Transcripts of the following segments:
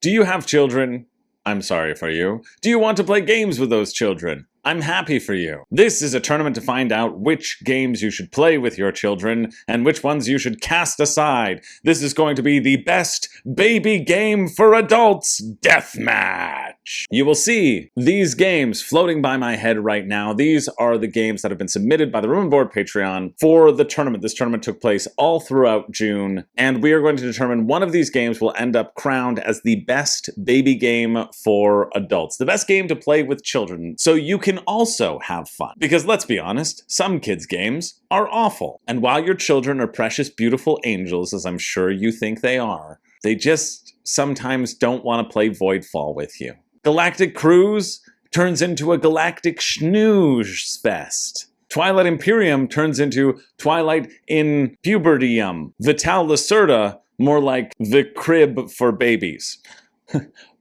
Do you have children? I'm sorry for you. Do you want to play games with those children? I'm happy for you. This is a tournament to find out which games you should play with your children and which ones you should cast aside. This is going to be the best baby game for adults deathmatch. You will see these games floating by my head right now. These are the games that have been submitted by the Room and Board Patreon for the tournament. This tournament took place all throughout June, and we are going to determine one of these games will end up crowned as the best baby game for adults. The best game to play with children, so you can also have fun. Because let's be honest, some kids' games are awful. And while your children are precious, beautiful angels, as I'm sure you think they are, they just sometimes don't want to play Voidfall with you. Galactic Cruise turns into a Galactic Snooze Fest. Twilight Imperium turns into Twilight in Pubertyum. Vital Lacerda, more like the crib for babies.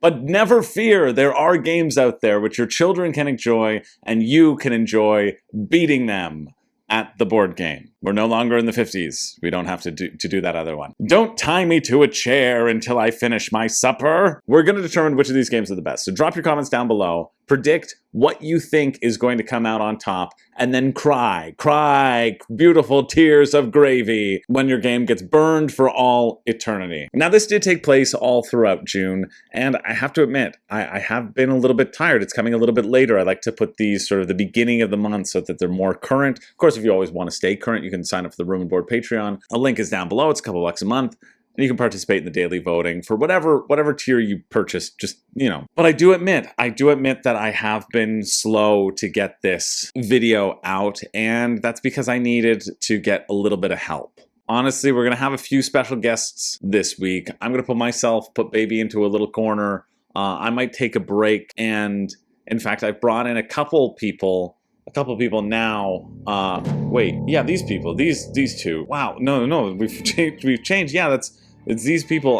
But never fear, there are games out there which your children can enjoy, and you can enjoy beating them at the board game. We're no longer in the 50s. We don't have to do that other one. Don't tie me to a chair until I finish my supper. We're going to determine which of these games are the best. So drop your comments down below. Predict what you think is going to come out on top, and then cry beautiful tears of gravy when your game gets burned for all eternity. Now, this did take place all throughout June, and I have to admit, I have been a little bit tired. It's coming a little bit later. I like to put these sort of the beginning of the month so that they're more current. Of course, if you always want to stay current, you can sign up for the Room and Board Patreon. A link is down below. It's a couple bucks a month. And you can participate in the daily voting for whatever tier you purchase, just, you know. But I do admit that I have been slow to get this video out, and that's because I needed to get a little bit of help. Honestly, we're going to have a few special guests this week. I'm going to put baby into a little corner. I might take a break, and in fact, I've brought in a couple people now. Wait, yeah, these people, these two. Wow, no, we've changed. Yeah, it's these people.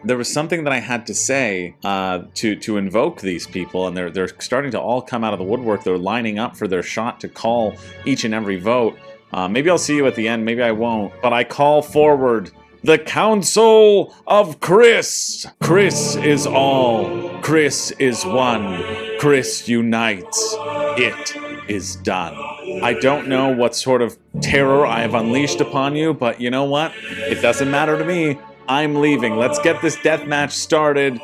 There was something that I had to say to invoke these people, and they're starting to all come out of the woodwork. They're lining up for their shot to call each and every vote. Maybe I'll see you at the end, maybe I won't. But I call forward the Council of Chris. Chris is all. Chris is one. Chris unites. It is done. I don't know what sort of terror I have unleashed upon you, but you know what? It doesn't matter to me. I'm leaving. Let's get this deathmatch started.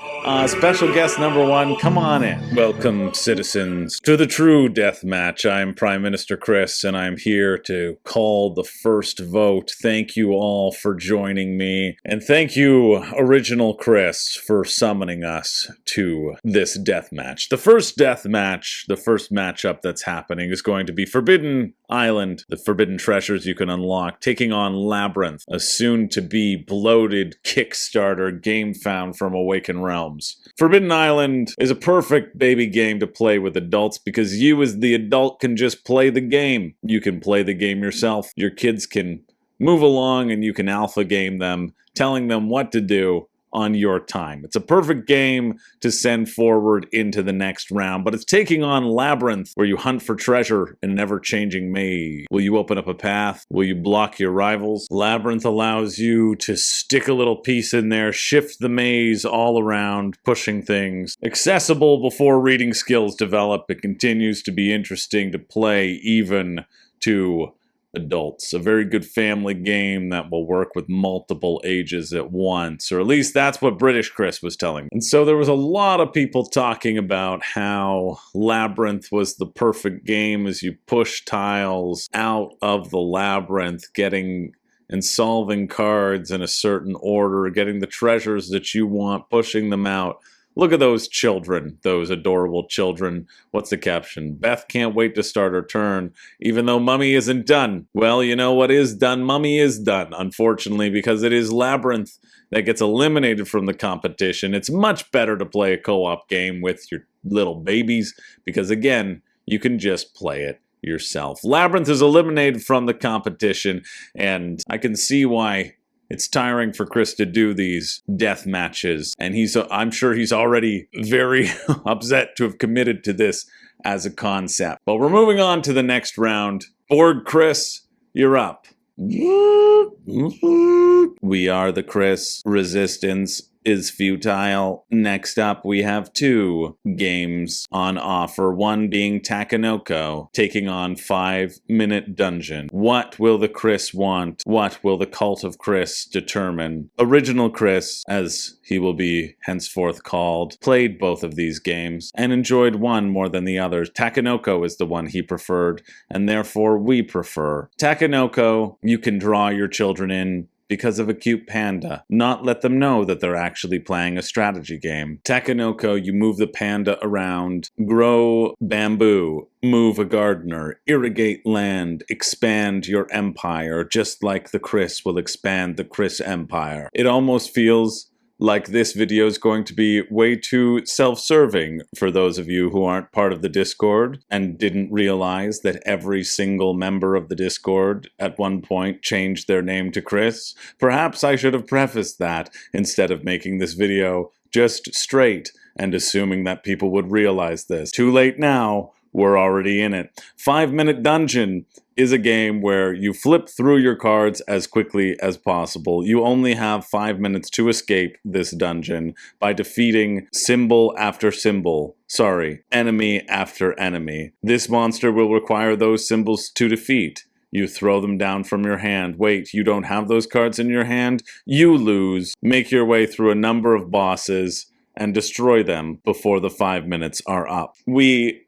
Special guest number 1, come on in. Welcome, citizens, to the true deathmatch. I'm Prime Minister Chris, and I'm here to call the first vote. Thank you all for joining me, and thank you, Original Chris, for summoning us to this deathmatch. The first deathmatch, the first matchup that's happening is going to be Forbidden Island, the forbidden treasures you can unlock, taking on Labyrinth, a soon-to-be bloated Kickstarter game found from Awaken Realms. Forbidden Island is a perfect baby game to play with adults because you as the adult can just play the game. You can play the game yourself. Your kids can move along and you can alpha game them, telling them what to do on your time. It's a perfect game to send forward into the next round, but it's taking on Labyrinth, where you hunt for treasure in an ever-changing maze. Will you open up a path? Will you block your rivals? Labyrinth allows you to stick a little piece in there, shift the maze all around, pushing things. Accessible before reading skills develop, it continues to be interesting to play even to adults. A very good family game that will work with multiple ages at once, or at least that's what British Chris was telling me. And so there was a lot of people talking about how Labyrinth was the perfect game as you push tiles out of the labyrinth, getting and solving cards in a certain order, getting the treasures that you want, pushing them out. Look at those children, those adorable children. What's the caption? Beth can't wait to start her turn, even though Mummy isn't done. Well, you know what is done? Mummy is done, unfortunately, because it is Labyrinth that gets eliminated from the competition. It's much better to play a co-op game with your little babies, because again, you can just play it yourself. Labyrinth is eliminated from the competition, and I can see why it's tiring for Chris to do these death matches, and I'm sure he's already very upset to have committed to this as a concept. But we're moving on to the next round. BORG Chris, you're up. We are the Chris Resistance. is futile. Next up, we have 2 games on offer, one being Takenoko, taking on 5-minute dungeon. What will the Chris want? What will the cult of Chris determine? Original Chris, as he will be henceforth called, played both of these games and enjoyed one more than the others. Takenoko is the one he preferred, and therefore we prefer. Takenoko, you can draw your children in because of a cute panda, not let them know that they're actually playing a strategy game. Takenoko, you move the panda around, grow bamboo, move a gardener, irrigate land, expand your empire, just like the Chris will expand the Chris empire. It almost feels like this video is going to be way too self-serving for those of you who aren't part of the Discord and didn't realize that every single member of the Discord at one point changed their name to Chris. Perhaps I should have prefaced that instead of making this video just straight and assuming that people would realize this. Too late now, we're already in it. 5-minute dungeon is a game where you flip through your cards as quickly as possible. You only have 5 minutes to escape this dungeon by defeating symbol after symbol. Sorry, enemy after enemy. This monster will require those symbols to defeat. You throw them down from your hand. Wait, you don't have those cards in your hand? You lose. Make your way through a number of bosses and destroy them before the 5 minutes are up. We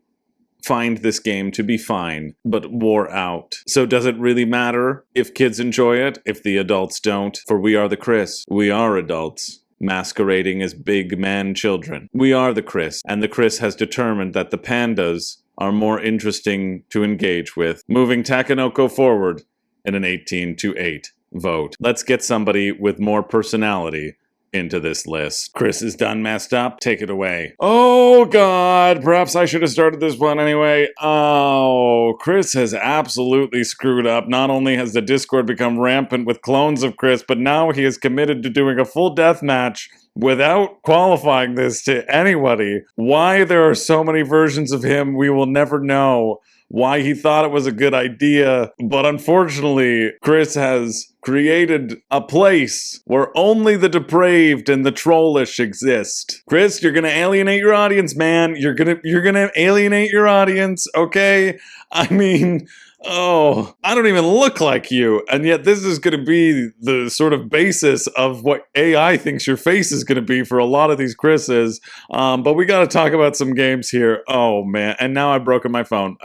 find this game to be fine, but wore out. So does it really matter if kids enjoy it, if the adults don't? For we are the Chris. We are adults, masquerading as big man children. We are the Chris, and the Chris has determined that the pandas are more interesting to engage with, moving Takenoko forward in an 18-8 vote. Let's get somebody with more personality into this list. Chris is done messed up. Take it away. Oh God, perhaps I should have started this one anyway. Oh, Chris has absolutely screwed up. Not only has the Discord become rampant with clones of Chris, but now he is committed to doing a full deathmatch without qualifying this to anybody. Why there are so many versions of him, we will never know. Why he thought it was a good idea, but unfortunately, Chris has created a place where only the depraved and the trollish exist. Chris, you're gonna alienate your audience, man. You're gonna alienate your audience, okay? I mean, oh, I don't even look like you, and yet this is gonna be the sort of basis of what AI thinks your face is gonna be for a lot of these Chris's. But we gotta talk about some games here. Oh man, and now I've broken my phone.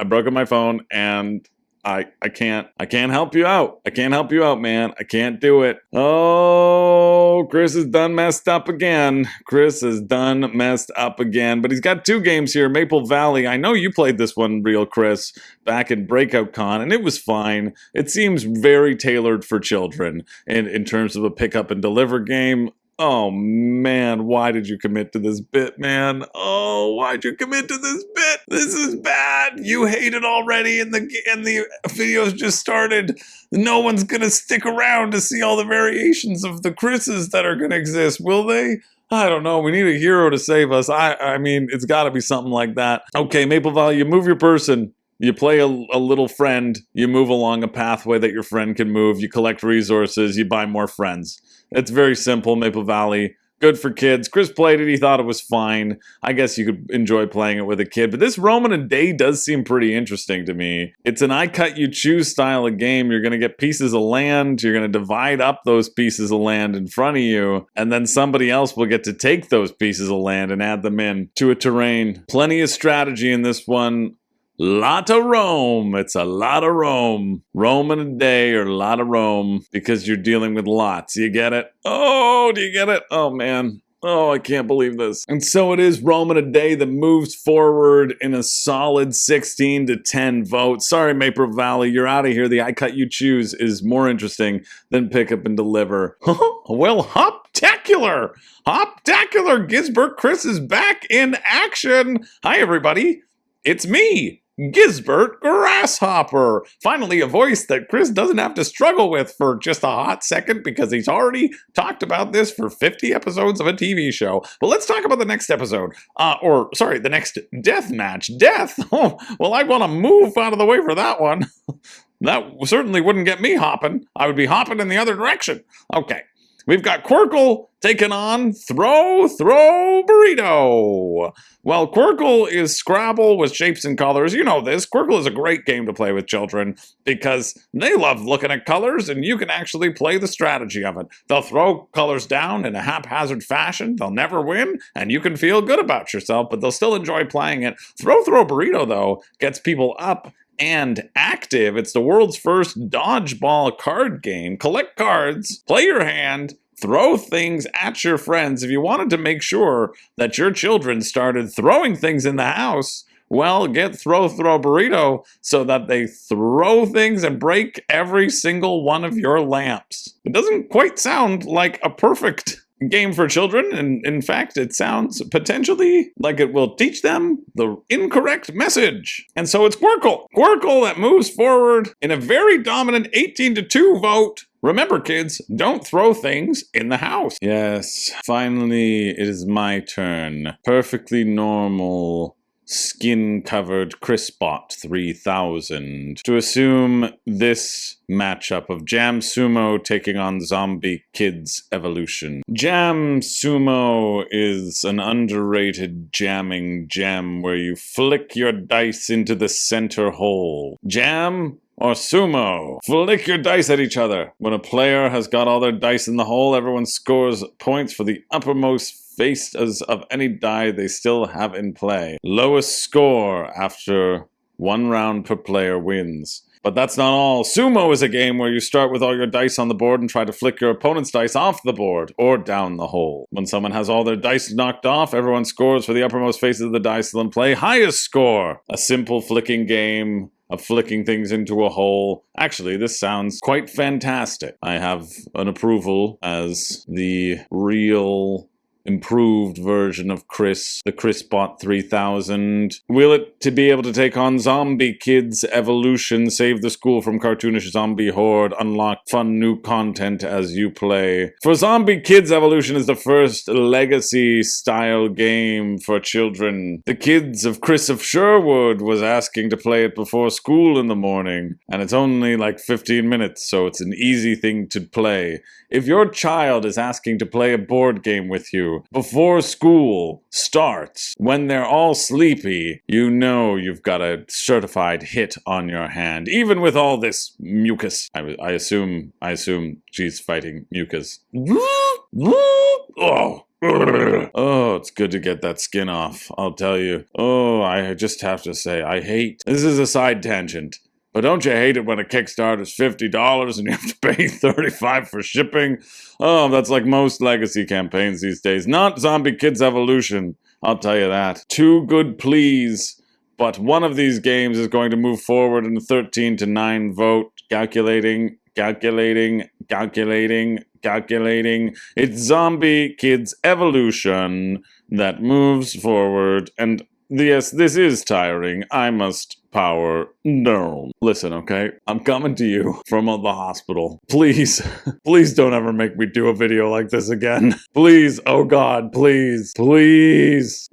And I can't help you out. I can't help you out, man. I can't do it. Oh, Chris is done messed up again. But he's got 2 games here. Maple Valley. I know you played this one, real Chris, back in Breakout Con, and it was fine. It seems very tailored for children in terms of a pick up and deliver game. Oh man, why did you commit to this bit, man? Oh, why'd you commit to this bit? This is bad. You hate it already, and the video's just started. No one's gonna stick around to see all the variations of the Chris's that are gonna exist, will they? I don't know. We need a hero to save us. I mean, it's got to be something like that. Okay, Maple Valley, you move your person. You play a little friend. You move along a pathway that your friend can move. You collect resources. You buy more friends. It's very simple, Maple Valley. Good for kids. Chris played it. He thought it was fine. I guess you could enjoy playing it with a kid. But this Roman a Day does seem pretty interesting to me. It's an I cut you choose style of game. You're going to get pieces of land. You're going to divide up those pieces of land in front of you. And then somebody else will get to take those pieces of land and add them in to a terrain. Plenty of strategy in this one. Lot of Rome. It's a lot of Rome. Rome in a day or a lot of Rome because you're dealing with lots. You get it? Oh, do you get it? Oh, man. Oh, I can't believe this. And so it is Rome in a Day that moves forward in a solid 16-10 vote. Sorry, Maple Valley, you're out of here. The I cut you choose is more interesting than pick up and deliver. Well, hoptacular! Hoptacular! Gisbert Chris is back in action. Hi, everybody. It's me, Gisbert Grasshopper. Finally, a voice that Chris doesn't have to struggle with for just a hot second because he's already talked about this for 50 episodes of a TV show. But let's talk about the next episode. The next death match. Death? Oh, well, I'd want to move out of the way for that one. That certainly wouldn't get me hopping. I would be hopping in the other direction. Okay. we've got Qwirkle taking on Throw Burrito. Well, Qwirkle is Scrabble with shapes and colors. You know this. Qwirkle is a great game to play with children because they love looking at colors and you can actually play the strategy of it. They'll throw colors down in a haphazard fashion. They'll never win and you can feel good about yourself, but they'll still enjoy playing it. Throw Burrito, though, gets people up and active. It's the world's first dodgeball card game. Collect cards, play your hand, throw things at your friends. If you wanted to make sure that your children started throwing things in the house, well, get Throw Burrito so that they throw things and break every single one of your lamps. It doesn't quite sound like a perfect game for children, and in fact, it sounds potentially like it will teach them the incorrect message. And so it's Qwirkle that moves forward in a very dominant 18-2 vote. Remember, kids, don't throw things in the house. Yes, finally, it is my turn. Perfectly normal, skin-covered Chrisbot 3000 to assume this matchup of Jam Sumo taking on Zombie Kidz Evolution. Jam Sumo is an underrated jamming gem where you flick your dice into the center hole. Jam or Sumo, flick your dice at each other. When a player has got all their dice in the hole, everyone scores points for the uppermost faces of any die they still have in play. Lowest score after one round per player wins. But that's not all. Sumo is a game where you start with all your dice on the board and try to flick your opponent's dice off the board or down the hole. When someone has all their dice knocked off, everyone scores for the uppermost faces of the dice still in play. Highest score. A simple flicking game of flicking things into a hole. Actually, this sounds quite fantastic. I have an approval as the real improved version of Chris, the Chrisbot 3000. Will it to be able to take on Zombie Kidz Evolution, save the school from cartoonish zombie horde, unlock fun new content as you play? For Zombie Kidz Evolution is the first legacy-style game for children. The kids of Chris of Sherwood was asking to play it before school in the morning, and it's only like 15 minutes, so it's an easy thing to play. If your child is asking to play a board game with you before school starts, when they're all sleepy, you know you've got a certified hit on your hand. Even with all this mucus. I assume she's fighting mucus. Oh. Oh, it's good to get that skin off, I'll tell you. Oh, I just have to say, this is a side tangent. But don't you hate it when a Kickstarter's $50 and you have to pay $35 for shipping? Oh, that's like most legacy campaigns these days. Not Zombie Kidz Evolution, I'll tell you that. Too good, please. But one of these games is going to move forward in a 13-9 vote. Calculating. It's Zombie Kidz Evolution that moves forward. And yes, this is tiring. I must power down. Listen, okay? I'm coming to you from the hospital. Please don't ever make me do a video like this again. Please, oh God, please.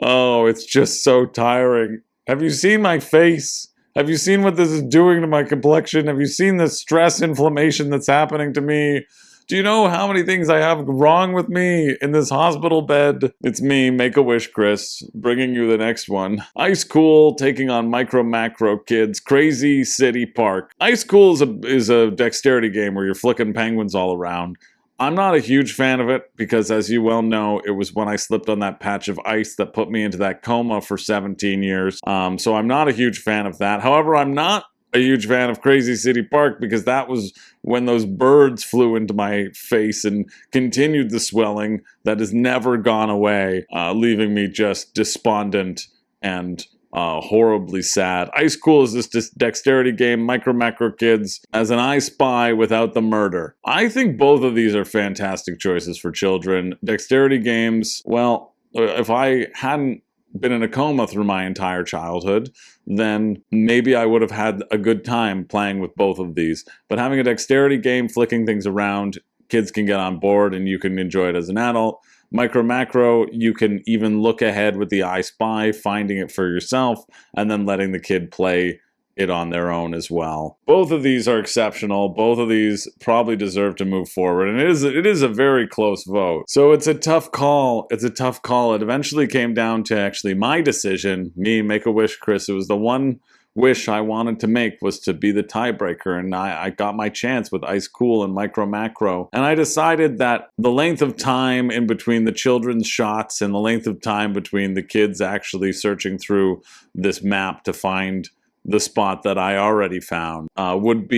Oh, it's just so tiring. Have you seen my face? Have you seen what this is doing to my complexion? Have you seen the stress inflammation that's happening to me? Do you know how many things I have wrong with me in this hospital bed? It's me, Make-A-Wish Chris, bringing you the next one. ICECOOL taking on Micro Macro Kids, Crazy City Park. ICECOOL is a dexterity game where you're flicking penguins all around. I'm not a huge fan of it because, as you well know, it was when I slipped on that patch of ice that put me into that coma for 17 years. So I'm not a huge fan of that. However, I'm not a huge fan of Crazy City Park because that was when those birds flew into my face and continued the swelling that has never gone away, leaving me just despondent and horribly sad. ICECOOL is this dexterity game, Micro Macro Kids, as an I Spy without the murder. I think both of these are fantastic choices for children. Dexterity games, well, if I hadn't been in a coma through my entire childhood, then maybe I would have had a good time playing with both of these. But having a dexterity game, flicking things around, kids can get on board and you can enjoy it as an adult. Micro Macro, you can even look ahead with the I Spy, finding it for yourself, and then letting the kid play it on their own as well. Both of these are exceptional. Both of these probably deserve to move forward, and it is a very close vote. So it's a tough call. It's a tough call. It eventually came down to actually my decision, me, Make-A-Wish Chris. It was the one wish I wanted to make was to be the tiebreaker, and I got my chance with ICECOOL and Micro Macro. And I decided that the length of time in between the children's shots and the length of time between the kids actually searching through this map to find the spot that I already found would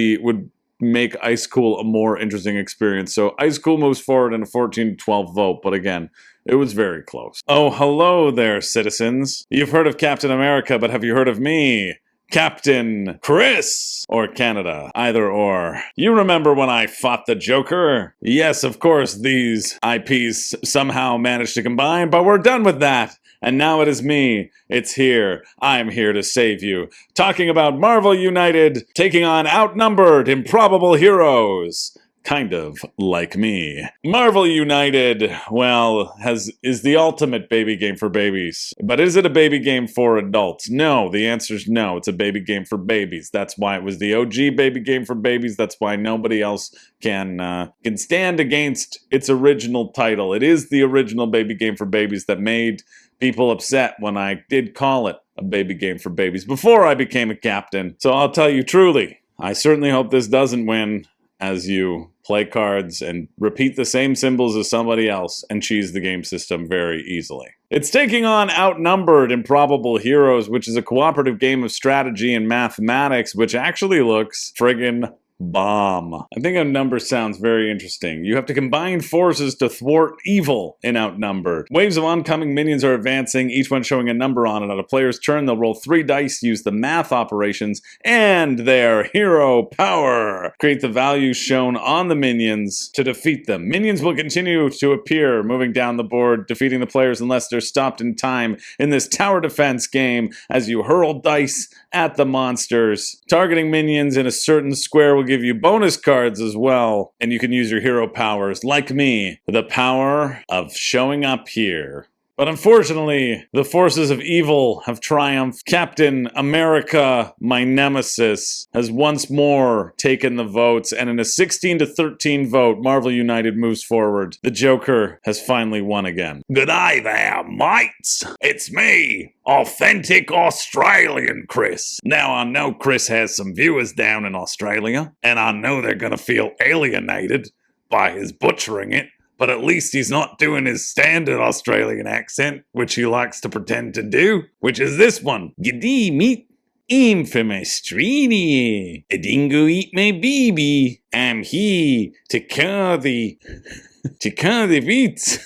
make ICECOOL a more interesting experience. So ICECOOL moves forward in a 14-12 vote, but again, it was very close. Oh, hello there, citizens. You've heard of Captain America, but have you heard of me? Captain Chris, or Canada, either or. You remember when I fought the Joker? Yes, of course, these IPs somehow managed to combine, but we're done with that. And now it is me. It's here. I'm here to save you. Talking about Marvel United taking on outnumbered, improbable heroes. Kind of like me. Marvel United, well, is the ultimate baby game for babies. But is it a baby game for adults? No, the answer is no. It's a baby game for babies. That's why it was the OG baby game for babies. That's why nobody else can stand against its original title. It is the original baby game for babies that made people upset when I did call it a baby game for babies before I became a captain. So I'll tell you truly, I certainly hope this doesn't win, as you play cards and repeat the same symbols as somebody else and cheese the game system very easily. It's taking on Outnumbered, Improbable Heroes, which is a cooperative game of strategy and mathematics, which actually looks friggin' bomb. I think Outnumbered sounds very interesting. You have to combine forces to thwart evil in Outnumbered. Waves of oncoming minions are advancing, each one showing a number on it. On a player's turn, they'll roll 3 dice, use the math operations, and their hero power. Create the values shown on the minions to defeat them. Minions will continue to appear, moving down the board, defeating the players unless they're stopped in time in this tower defense game as you hurl dice at the monsters. Targeting minions in a certain square will give you bonus cards as well, and you can use your hero powers, like me, the power of showing up here. But unfortunately, the forces of evil have triumphed. Captain America, my nemesis, has once more taken the votes, and in a 16-13 vote, Marvel United moves forward. The Joker has finally won again. G'day there, mates! It's me, authentic Australian Chris. Now, I know Chris has some viewers down in Australia, and I know they're gonna feel alienated by his butchering it. But at least he's not doing his standard Australian accent, which he likes to pretend to do, which is this one. G'day, meat. I'm from Australia. A dingo eat my baby. I'm here to call the beats.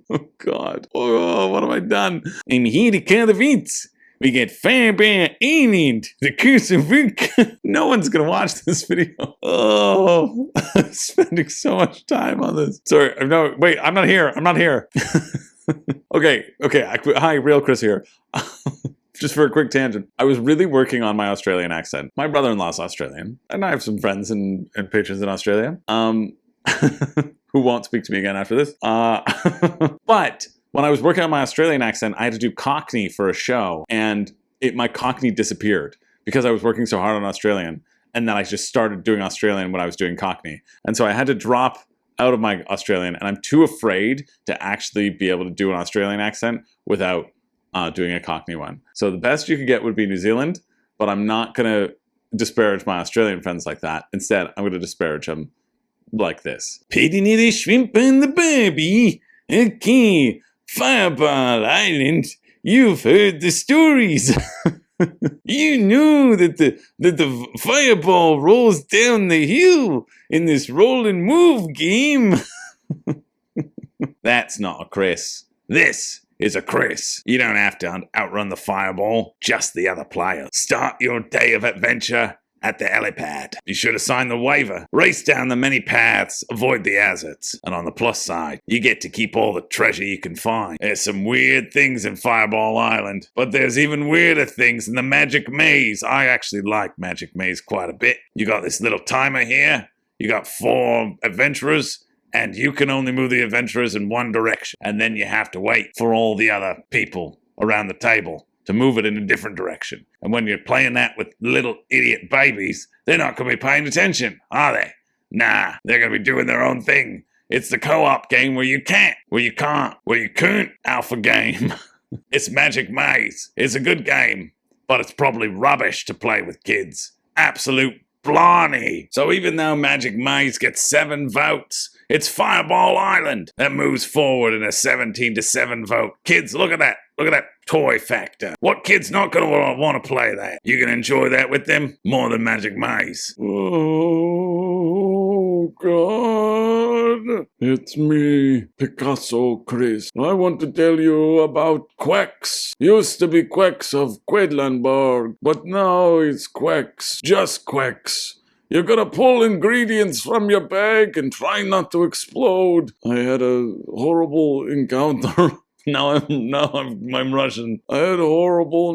Oh, God. Oh, what have I done? I'm here to call the beats. We get Fairbear Island, the Curse of Rick. No one's gonna watch this video. Oh, I'm spending so much time on this. Sorry, no, wait, I'm not here. I'm not here. Okay. Hi, Real Chris here. Just for a quick tangent. I was really working on my Australian accent. My brother-in-law's Australian, and I have some friends and patrons in Australia. Who won't speak to me again after this. But when I was working on my Australian accent, I had to do Cockney for a show, and my Cockney disappeared because I was working so hard on Australian, and then I just started doing Australian when I was doing Cockney. And so I had to drop out of my Australian, and I'm too afraid to actually be able to do an Australian accent without doing a Cockney one. So the best you could get would be New Zealand, but I'm not going to disparage my Australian friends like that. Instead, I'm going to disparage them like this. Pitty the shrimp and the baby. Okay. Fireball Island, you've heard the stories. You know that the fireball rolls down the hill in this roll and move game. That's not a Chris. This is a Chris. You don't have to outrun the fireball, just the other player. Start your day of adventure at the helipad. Be sure to sign the waiver. Race down the many paths, avoid the hazards. And on the plus side, you get to keep all the treasure you can find. There's some weird things in Fireball Island, but there's even weirder things in the Magic Maze. I actually like Magic Maze quite a bit. You got this little timer here. You got 4 adventurers, and you can only move the adventurers in one direction. And then you have to wait for all the other people around the table to move it in a different direction. And when you're playing that with little idiot babies, they're not going to be paying attention, are they? Nah, they're going to be doing their own thing. It's the co-op game where you can't, alpha game. It's Magic Maze. It's a good game, but it's probably rubbish to play with kids. Absolute blarney. So even though Magic Maze gets 7 votes, it's Fireball Island that moves forward in a 17-7 vote. Kids, look at that. Look at that toy factor. What kid's not going to want to play that? You can enjoy that with them more than Magic Maze. Oh, God. It's me, Picasso Chris. I want to tell you about Quacks. Used to be Quacks of Quedlinburg, but now it's Quacks. Just Quacks. You're gonna pull ingredients from your bag and try not to explode. I had a horrible encounter. Now I'm Russian. I had a horrible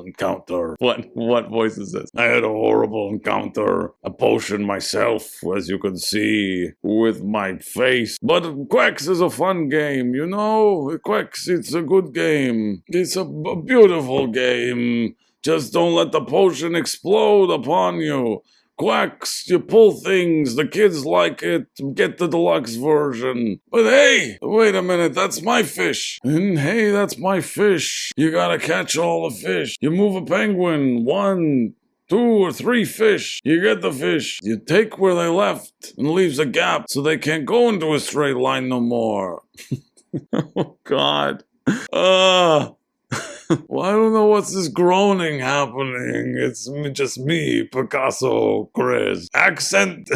encounter. What voice is this? I had a horrible encounter. A potion myself, as you can see, with my face. But Quacks is a fun game, you know? Quacks, it's a good game. It's a beautiful game. Just don't let the potion explode upon you. Quacks, you pull things, the kids like it, get the deluxe version. But hey, wait a minute, that's my fish. And hey, that's my fish. You gotta catch all the fish. You move a penguin, 1, 2, or 3 fish. You get the fish. You take where they left and leaves a gap so they can't go into a straight line no more. Oh, God. Well, I don't know what's this groaning happening. It's just me, Picasso Chris. Accent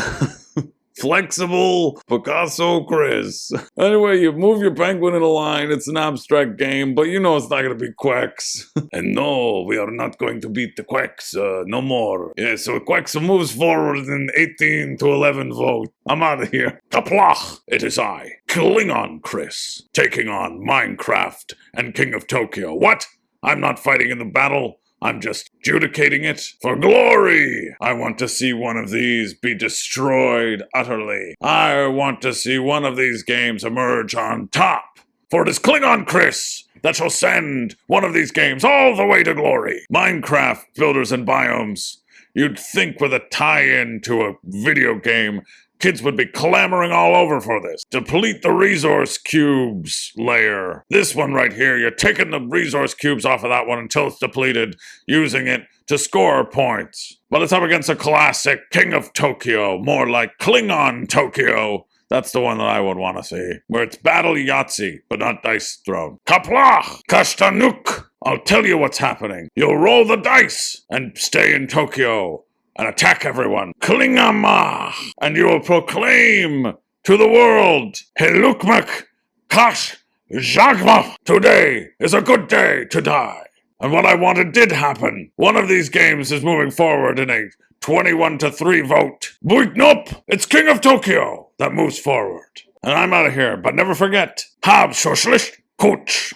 flexible Picasso Chris. Anyway, you move your penguin in a line. It's an abstract game, but you know it's not going to be Quacks. And no, we are not going to beat the Quacks. No more. Yeah, so Quacks moves forward in 18-11 vote. I'm out of here. Kaplach! It is I, Klingon Chris, taking on Minecraft and King of Tokyo. What? I'm not fighting in the battle. I'm just adjudicating it for glory. I want to see one of these be destroyed utterly. I want to see one of these games emerge on top. For it is Klingon Chris that shall send one of these games all the way to glory. Minecraft Builders and Biomes. You'd think with a tie-in to a video game, kids would be clamoring all over for this. Deplete the resource cubes layer. This one right here, you're taking the resource cubes off of that one until it's depleted, using it to score points. But it's up against a classic King of Tokyo, more like Klingon Tokyo. That's the one that I would want to see, where it's battle Yahtzee, but not dice thrown. Kaplach! Kashtanuk! I'll tell you what's happening. You'll roll the dice and stay in Tokyo and attack everyone. Klingama! And you will proclaim to the world, Helukmak Kash Jagma! Today is a good day to die. And what I wanted did happen. One of these games is moving forward in a 21-3 vote. Buitnop! It's King of Tokyo that moves forward. And I'm out of here, but never forget, Hab Shoshlish Coach.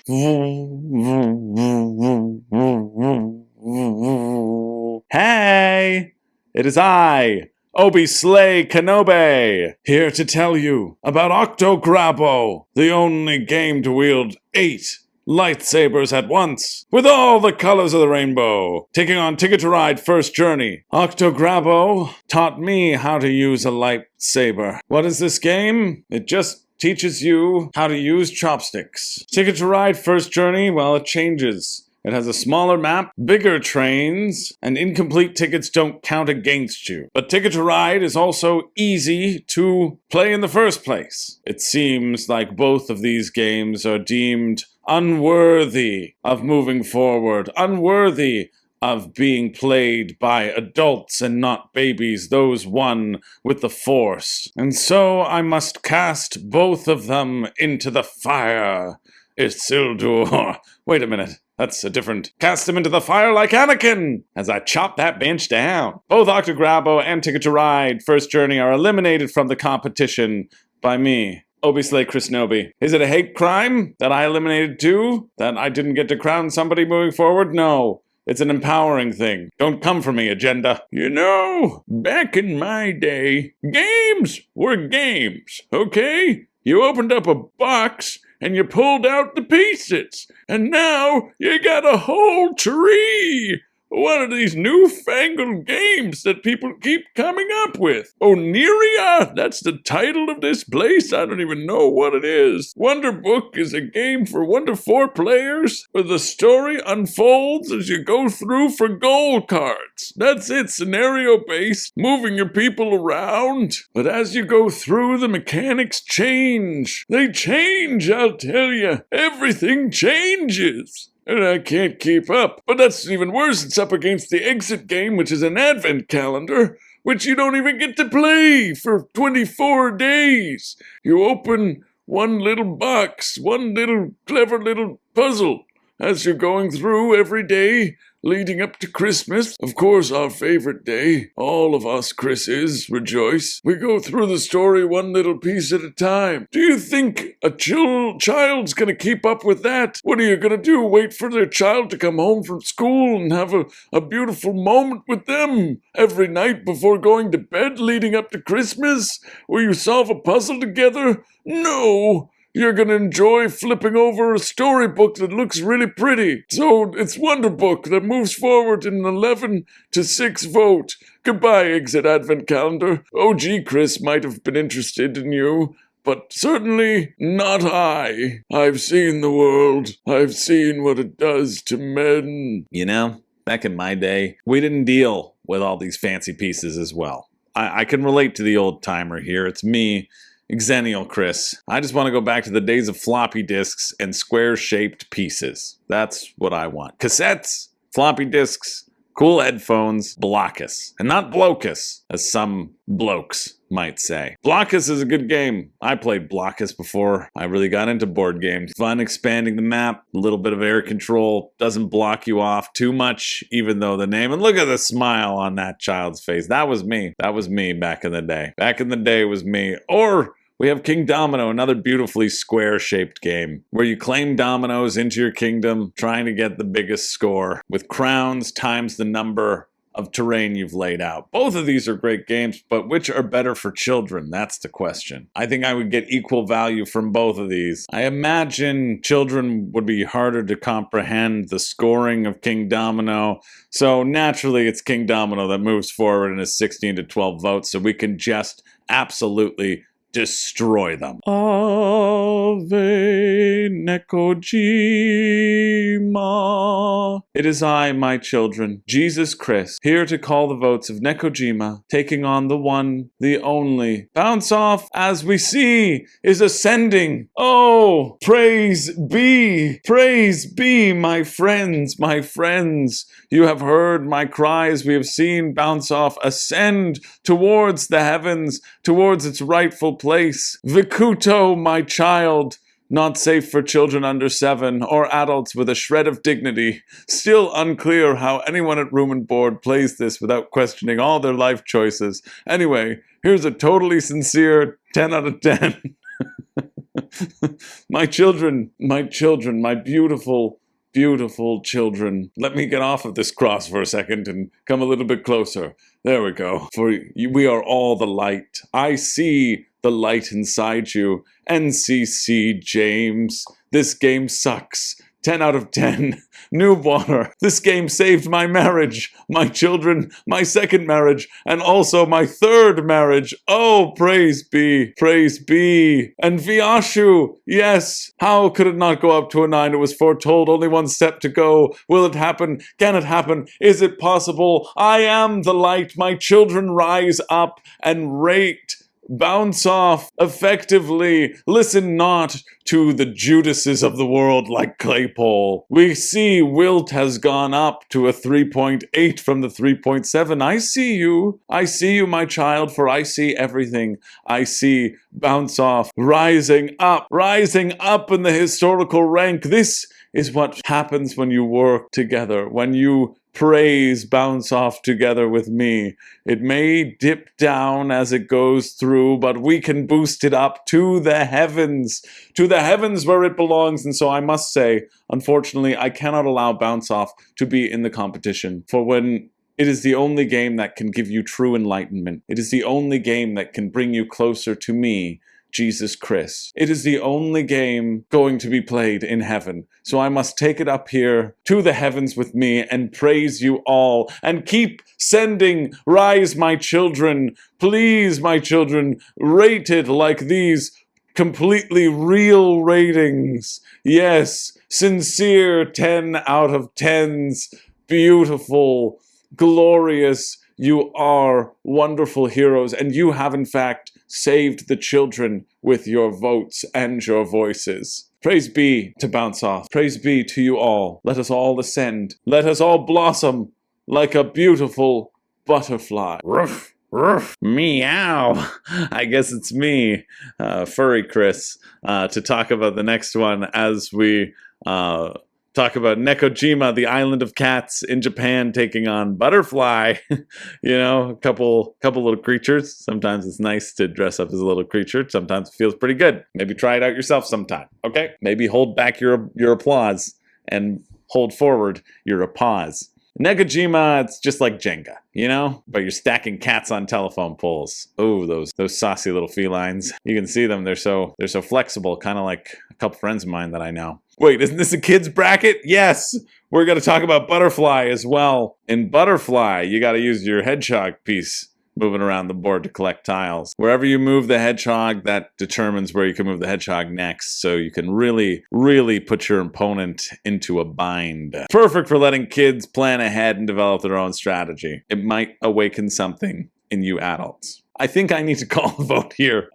Hey! It is I, ObiSlay ChrisNoBae, here to tell you about OctoGrabbo, the only game to wield 8 lightsabers at once, with all the colors of the rainbow, taking on Ticket to Ride First Journey. OctoGrabbo taught me how to use a lightsaber. What is this game? It just teaches you how to use chopsticks. Ticket to Ride First Journey, well, it changes. It has a smaller map, bigger trains, and incomplete tickets don't count against you. But Ticket to Ride is also easy to play in the first place. It seems like both of these games are deemed unworthy of moving forward, unworthy of being played by adults and not babies, those one with the Force. And so I must cast both of them into the fire. Isildur. Wait a minute. That's a different. Cast him into the fire like Anakin as I chop that bench down. Both OctoGrabbo and Ticket to Ride First Journey are eliminated from the competition by me, ObiSlay ChrisNoBae. Is it a hate crime that I eliminated too? That I didn't get to crown somebody moving forward? No. It's an empowering thing. Don't come for me, agenda. You know, back in my day, games were games, okay? You opened up a box and you pulled out the pieces, and now you got a whole tree. One of these newfangled games that people keep coming up with. Oneria? That's the title of this place? I don't even know what it is. Wonder Book is a game for 1 to 4 players where the story unfolds as you go through for goal cards. That's it, scenario-based, moving your people around. But as you go through, the mechanics change. They change, I'll tell you. Everything changes. And I can't keep up. But that's even worse. It's up against the exit game, which is an advent calendar, which you don't even get to play for 24 days. You open one little box, one little clever little puzzle as you're going through every day leading up to Christmas. Of course, our favorite day. All of us Chris's rejoice. We go through the story one little piece at a time. Do you think a child's gonna keep up with that? What are you gonna do? Wait for their child to come home from school and have a beautiful moment with them every night before going to bed leading up to Christmas? Will you solve a puzzle together? No! You're gonna enjoy flipping over a storybook that looks really pretty. So it's Wonder Book that moves forward in an 11 to 6 vote. Goodbye, Exit Advent Calendar. OG Chris might have been interested in you, but certainly not I. I've seen the world. I've seen what it does to men. You know, back in my day, we didn't deal with all these fancy pieces as well. I can relate to the old timer here. It's me, Xennial Chris. I just want to go back to the days of floppy disks and square-shaped pieces. That's what I want. Cassettes, floppy disks, cool headphones, Blokus. And not Blokus, as some blokes might say. Blokus is a good game. I played Blokus before I really got into board games. Fun expanding the map, a little bit of air control, doesn't block you off too much, even though the name, and look at the smile on that child's face. That was me. That was me back in the day. Back in the day it was me. Or we have Kingdomino, another beautifully square-shaped game, where you claim dominoes into your kingdom, trying to get the biggest score, with crowns times the number of terrain you've laid out. Both of these are great games, but which are better for children? That's the question. I think I would get equal value from both of these. I imagine children would be harder to comprehend the scoring of Kingdomino, so naturally it's Kingdomino that moves forward in a 16 to 12 votes, so we can just absolutely destroy them. Ave Nekojima. It is I, my children, Jesus Chris, here to call the votes of Nekojima, taking on the one, the only. Bounce Off, as we see, is ascending. Oh, praise be, my friends, my friends. You have heard my cries. We have seen Bounce Off ascend towards the heavens, towards its rightful place. Vikuto, my child, not safe for children under 7 or adults with a shred of dignity. Still unclear how anyone at Room and Board plays this without questioning all their life choices. Anyway, here's a totally sincere 10 out of 10. My children, my beautiful children. Let me get off of this cross for a second and come a little bit closer. There we go. For we are all the light. I see the light inside you. NCC James. This game sucks. 10 out of 10. New water. This game saved my marriage, my children, my second marriage, and also my third marriage. Oh, praise be, praise be. And Viashu, yes. How could it not go up to a 9? It was foretold, only one step to go. Will it happen? Can it happen? Is it possible? I am the light. My children rise up and rate. Bounce off effectively. Listen not to the Judases of the world like Claypole. We see Wilt has gone up to a 3.8 from the 3.7. I see you, my child, for I see everything. I see Bounce Off rising up in the historical rank. This is what happens when you work together, when you praise Bounce Off together with me. It may dip down as it goes through, but we can boost it up to the heavens where it belongs. And so I must say, unfortunately, I cannot allow Bounce Off to be in the competition, for when it is the only game that can give you true enlightenment, it is the only game that can bring you closer to me, Jesus Chris. It is the only game going to be played in heaven. So I must take it up here to the heavens with me and praise you all and keep sending Rise My Children. Please, my children, rated like these completely real ratings. Yes, sincere 10 out of 10s. Beautiful, glorious. You are wonderful heroes, and you have in fact saved the children with your votes and your voices. Praise be to Bounce Off. Praise be to you all. Let us all ascend. Let us all blossom like a beautiful butterfly. Ruff, ruff, meow. I guess it's me, Furry Chris, to talk about the next one as we talk about Nekojima, the island of cats in Japan, taking on Butterfly. You know, a couple little creatures. Sometimes it's nice to dress up as a little creature. Sometimes it feels pretty good. Maybe try it out yourself sometime, okay? Maybe hold back your applause and hold forward your applause. Nekojima, it's just like Jenga, you know? But you're stacking cats on telephone poles. Oh, those saucy little felines. You can see them. They're so flexible, kind of like a couple friends of mine that I know. Wait, isn't this a kids bracket? Yes! We're going to talk about Butterfly as well. In Butterfly, you got to use your hedgehog piece moving around the board to collect tiles. Wherever you move the hedgehog, that determines where you can move the hedgehog next, so you can really, really put your opponent into a bind. Perfect for letting kids plan ahead and develop their own strategy. It might awaken something in you adults. I think I need to call the vote here.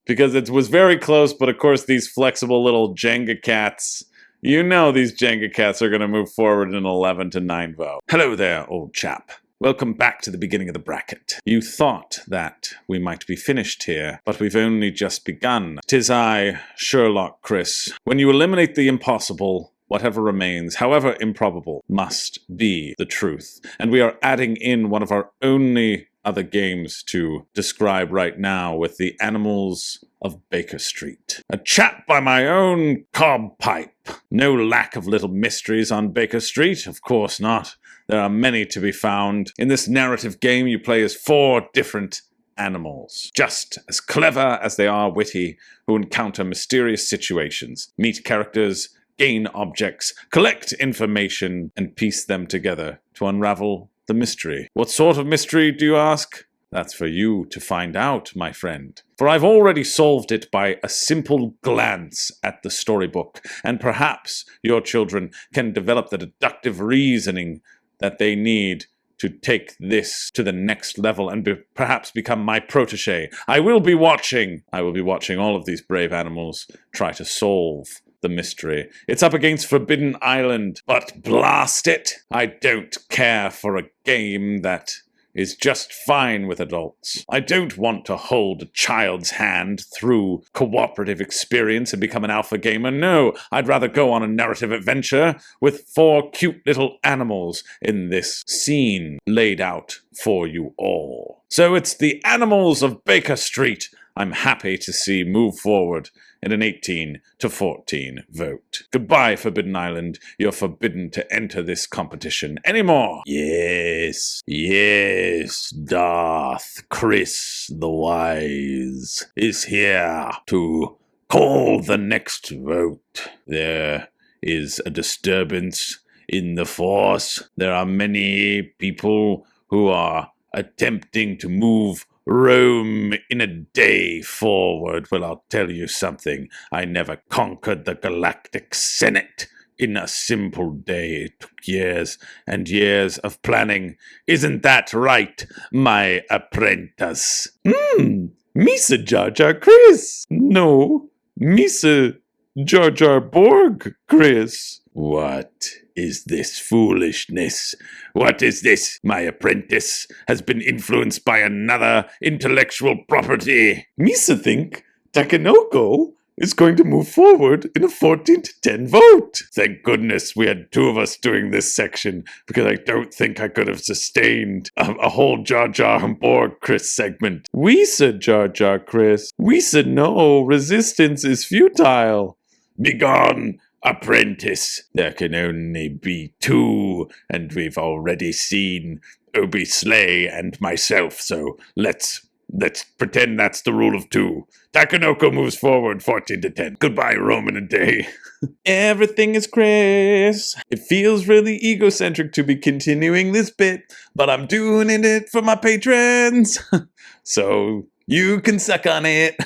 Because it was very close, but of course these flexible little Jenga cats, you know these Jenga cats are going to move forward in an 11-9 vote. Hello there, old chap. Welcome back to the beginning of the bracket. You thought that we might be finished here, but we've only just begun. 'Tis I, Sherlock Chris. When you eliminate the impossible, whatever remains, however improbable, must be the truth. And we are adding in one of our only other games to describe right now with the Animals of Baker Street. A chat by my own cob pipe. No lack of little mysteries on Baker Street, of course not. There are many to be found. In this narrative game, you play as 4 different animals, just as clever as they are witty, who encounter mysterious situations, meet characters, gain objects, collect information, and piece them together to unravel the mystery. What sort of mystery, do you ask? That's for you to find out, my friend. For I've already solved it by a simple glance at the storybook, and perhaps your children can develop the deductive reasoning that they need to take this to the next level and perhaps become my protege. I will be watching all of these brave animals try to solve the mystery. It's up against Forbidden Island, but blast it! I don't care for a game that is just fine with adults. I don't want to hold a child's hand through cooperative experience and become an alpha gamer. No, I'd rather go on a narrative adventure with 4 cute little animals in this scene laid out for you all. So it's the Animals of Baker Street I'm happy to see move forward in an 18-14 vote. Goodbye, Forbidden Island. You're forbidden to enter this competition anymore. Yes, Darth Chris the Wise is here to call the next vote. There is a disturbance in the Force. There are many people who are attempting to move Rome in a day forward. Well, I'll tell you something. I never conquered the Galactic Senate in a simple day. It took years and years of planning. Isn't that right, my apprentice? Misa Jar Jar Chris. No, Misa Jar Jar BORG Chris. What is this foolishness? What is this? My apprentice has been influenced by another intellectual property. Misa think Takenoko is going to move forward in a 14-10 vote. Thank goodness we had 2 of us doing this section, because I don't think I could have sustained a whole Jar Jar and BORG Chris segment. We said Jar Jar Chris. We said no, resistance is futile. Begone, apprentice. There can only be 2, and we've already seen ObiSlay and myself, so let's Let's pretend that's the rule of 2. Takenoko moves forward 14-10. Goodbye, Roman and Day. Everything is Chris. It feels really egocentric to be continuing this bit, but I'm doing it for my patrons. So you can suck on it.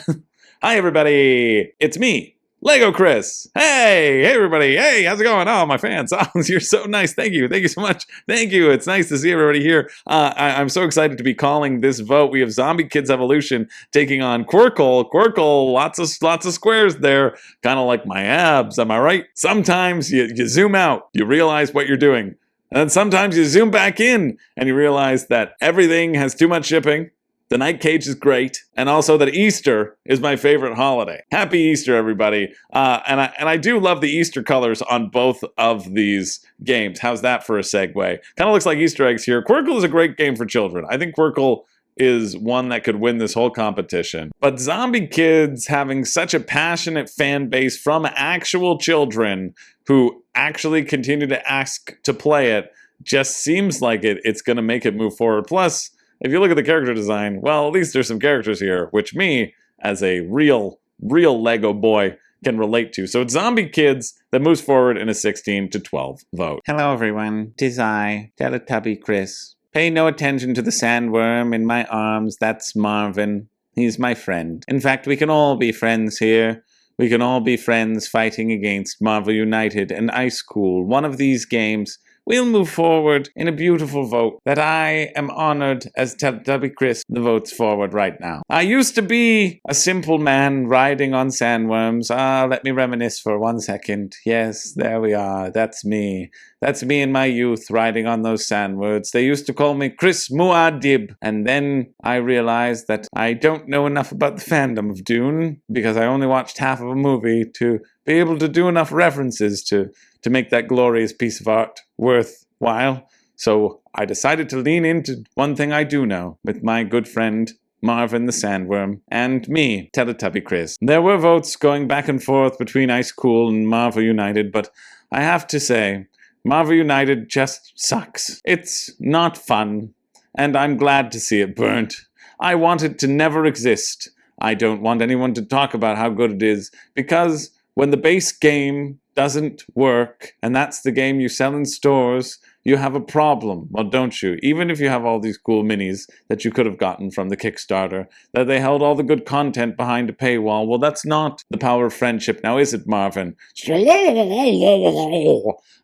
Hi, everybody. It's me, Lego Chris. Hey everybody. Hey, how's it going? Oh, my fans. Oh, you're so nice. Thank you. Thank you so much. Thank you. It's nice to see everybody here. I'm so excited to be calling this vote. We have Zombie Kids Evolution taking on Qwirkle. Qwirkle, lots of squares there. Kind of like my abs. Am I right? Sometimes you zoom out. You realize what you're doing. And then sometimes you zoom back in and you realize that everything has too much shipping. The Night Cage is great, and also that Easter is my favorite holiday. Happy Easter, everybody! And I do love the Easter colors on both of these games. How's that for a segue? Kind of looks like Easter eggs here. Qwirkle is a great game for children. I think Qwirkle is one that could win this whole competition. But Zombie Kids having such a passionate fan base from actual children who actually continue to ask to play it just seems like it's going to make it move forward. Plus, if you look at the character design, well, at least there's some characters here, which me, as a real Lego boy, can relate to. So it's Zombie Kids that moves forward in a 16-12 vote. Hello, everyone. 'Tis I, Teletubby Chris. Pay no attention to the sandworm in my arms. That's Marvin. He's my friend. In fact, we can all be friends here. We can all be friends fighting against Marvel United and ICECOOL. One of these games, we'll move forward in a beautiful vote that I am honored as Teletubby Chris the votes forward right now. I used to be a simple man riding on sandworms. Let me reminisce for 1 second. Yes, there we are. That's me. That's me in my youth riding on those sandworms. They used to call me Chris Muad'Dib. And then I realized that I don't know enough about the fandom of Dune because I only watched half of a movie to be able to do enough references to make that glorious piece of art worthwhile. So I decided to lean into one thing I do know with my good friend Marvin the Sandworm and me, Teletubby Chris. There were votes going back and forth between ICECOOL and Marvel United, but I have to say, Marvel United just sucks. It's not fun, and I'm glad to see it burnt. I want it to never exist. I don't want anyone to talk about how good it is, because when the base game doesn't work, and that's the game you sell in stores, you have a problem. Well, don't you? Even if you have all these cool minis that you could have gotten from the Kickstarter, that they held all the good content behind a paywall, well, that's not the power of friendship. Now, is it, Marvin?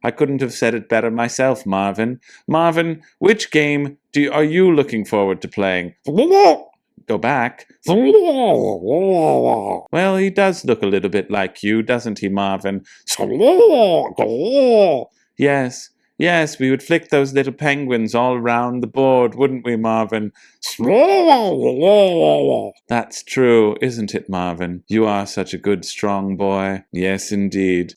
I couldn't have said it better myself, Marvin. Marvin, which game are you looking forward to playing? Go back. Well, he does look a little bit like you, doesn't he, Marvin? Yes, we would flick those little penguins all around the board, wouldn't we, Marvin? That's true, isn't it, Marvin? You are such a good, strong boy. Yes, indeed.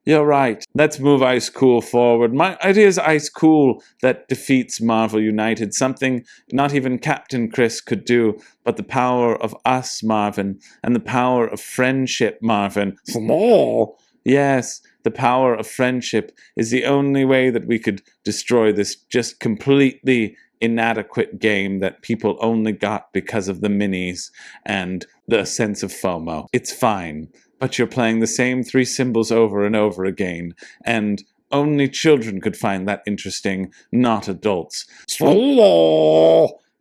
You're right. Let's move ICECOOL forward. It is ICECOOL that defeats Marvel United, something not even Captain Chris could do, but the power of us, Marvin, and the power of friendship, Marvin. Yes, the power of friendship is the only way that we could destroy this just completely inadequate game that people only got because of the minis and the sense of FOMO. It's fine. But you're playing the same 3 symbols over and over again, and only children could find that interesting, not adults.